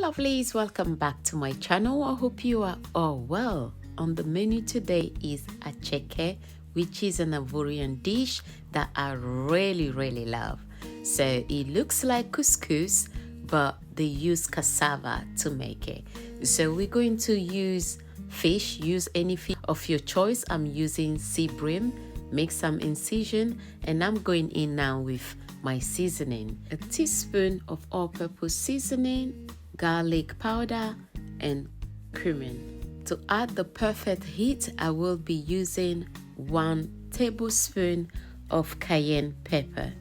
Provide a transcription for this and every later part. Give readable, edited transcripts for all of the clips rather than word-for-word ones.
lovelies, welcome back to my channel. I hope you are all well. On the menu today is Attieke, which is an Ivorian dish that I really love. So it looks like couscous, but they use cassava to make it. So we're going to use fish. Use any fish of your choice. I'm using Seabream. Make some incision, and I'm going in now with my seasoning: a teaspoon of all-purpose seasoning, garlic powder, and cumin. To add the perfect heat, I will be using 1 tablespoon of cayenne pepper.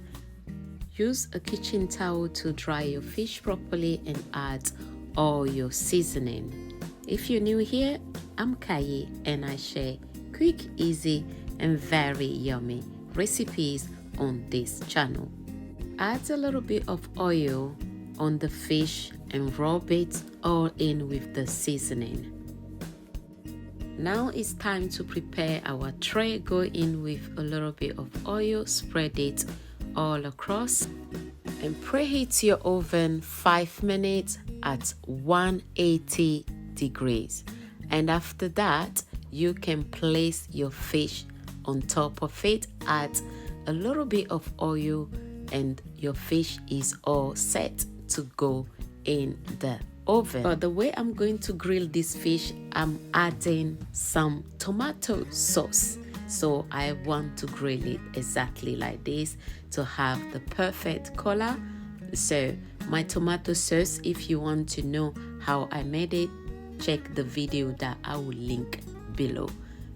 Use a kitchen towel to dry your fish properly and add all your seasoning. If you're new here, I'm Kayi, and I share quick, easy, and very yummy recipes on this channel. Add a little bit of oil on the fish and rub it all in with the seasoning. Now it's time to prepare our tray. Go in with a little bit of oil, spread it all across, and preheat your oven 5 minutes at 180 degrees. And after that, you can place your fish on top of it, add a little bit of oil, and your fish is all set to go in the oven. But the way I'm going to grill this fish, I'm adding some tomato sauce. So I want to grill it exactly like this to have the perfect color. So my tomato sauce, if you want to know how I made it, check the video that I will link below.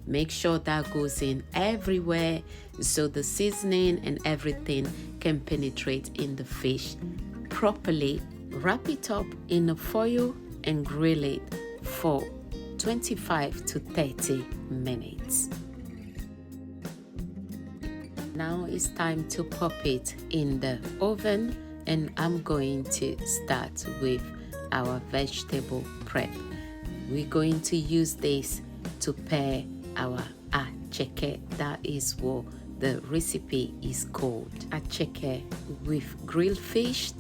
Make sure that goes in everywhere so the seasoning and everything can penetrate in the fish properly. Wrap it up in a foil and grill it for 25 to 30 minutes. Now it's time to pop it in the oven, and I'm going to start with our vegetable prep. We're going to use this to pair our attieke. That is what the recipe is called. Attieke with grilled fish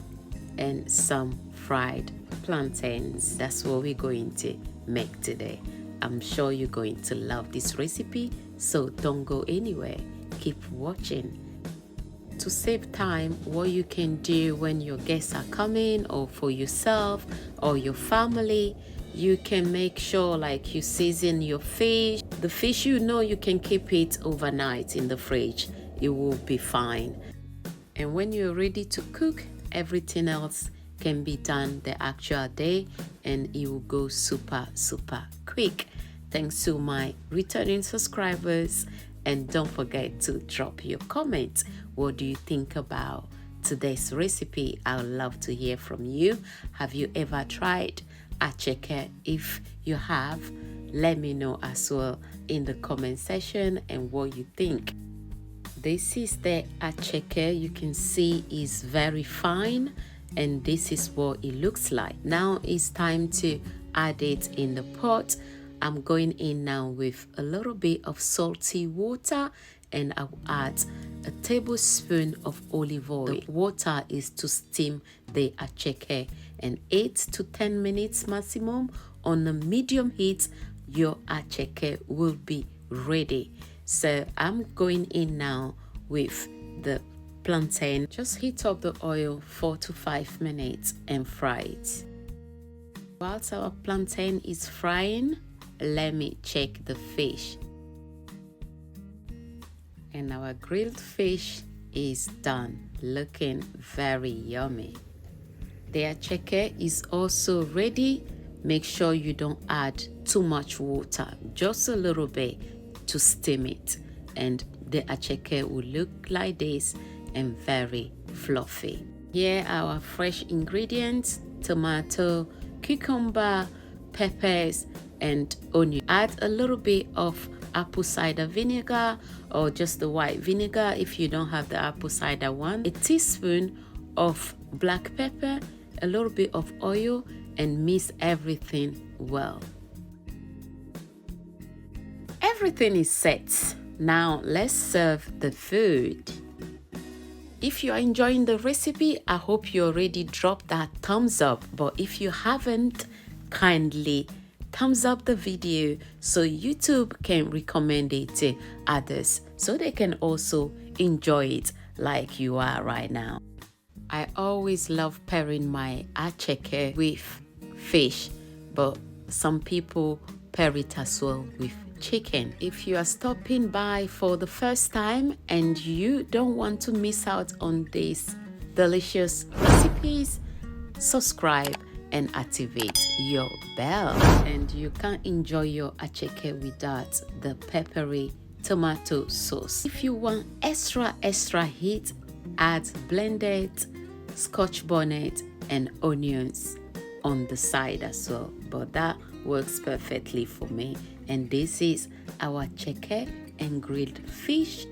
and some fried plantains. That's what we're going to make today. I'm sure you're going to love this recipe, so don't go anywhere. Keep watching. To save time, what you can do when your guests are coming, or for yourself or your family, you can make sure like you season your fish. The fish, you know, you can keep it overnight in the fridge. It will be fine. And when you're ready to cook, everything else can be done the actual day, and it will go super quick. Thanks to my returning subscribers, and don't forget to drop your comments. What do you think about today's recipe? I would love to hear from you. Have you ever tried attieke? If you have, let me know as well in the comment section and what you think. This is the attieke. You can see is very fine, and this is what it looks like. Now it's time to add it in the pot. I'm going in now with a little bit of salty water, and I'll add a tablespoon of olive oil. The water is to steam the attieke, and 8 to 10 minutes maximum on a medium heat, your attieke will be ready. So I'm going in now with the plantain. Just heat up the oil 4 to 5 minutes and fry it. Whilst our plantain is frying, let me check the fish. And our grilled fish is done, looking very yummy. The attieke is also ready. Make sure you don't add too much water, just a little bit to steam it, and the attieke will look like this and very fluffy. Here are our fresh ingredients: tomato, cucumber, peppers, and onion. Add a little bit of apple cider vinegar, or just the white vinegar if you don't have the apple cider one, a teaspoon of black pepper, a little bit of oil, and mix everything well. Everything is set. Now let's serve the food. If you are enjoying the recipe, I hope you already dropped that thumbs up. But if you haven't, kindly thumbs up the video so YouTube can recommend it to others so they can also enjoy it like you are right now. I always love pairing my attieke with fish, but some people pair it as well with chicken. If you are stopping by for the first time and you don't want to miss out on these delicious recipes, subscribe and activate your bell. And you can't enjoy your attieke without the peppery tomato sauce. If you want extra heat, add blended scotch bonnet and onions on the side as well, but that works perfectly for me. And this is our attieke and grilled fish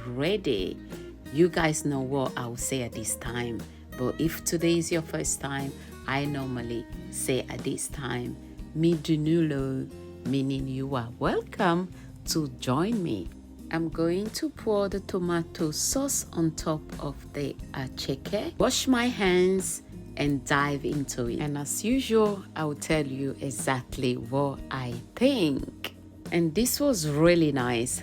ready. You guys know what I will say at this time, but if today is your first time, I normally say at this time "Midunulo," meaning you are welcome to join me. I'm going to pour the tomato sauce on top of the attieke, wash my hands and dive into it. And as usual, I will tell you exactly what I think. And this was really nice.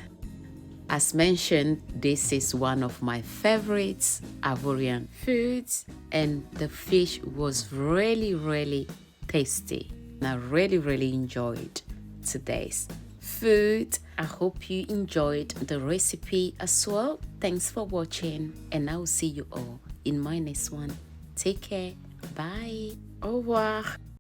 As mentioned, this is one of my favorites Ivorian foods, and the fish was really tasty. And I really enjoyed today's food. I hope you enjoyed the recipe as well. Thanks for watching, and I will see you all in my next one. Take care. Bye. Au revoir.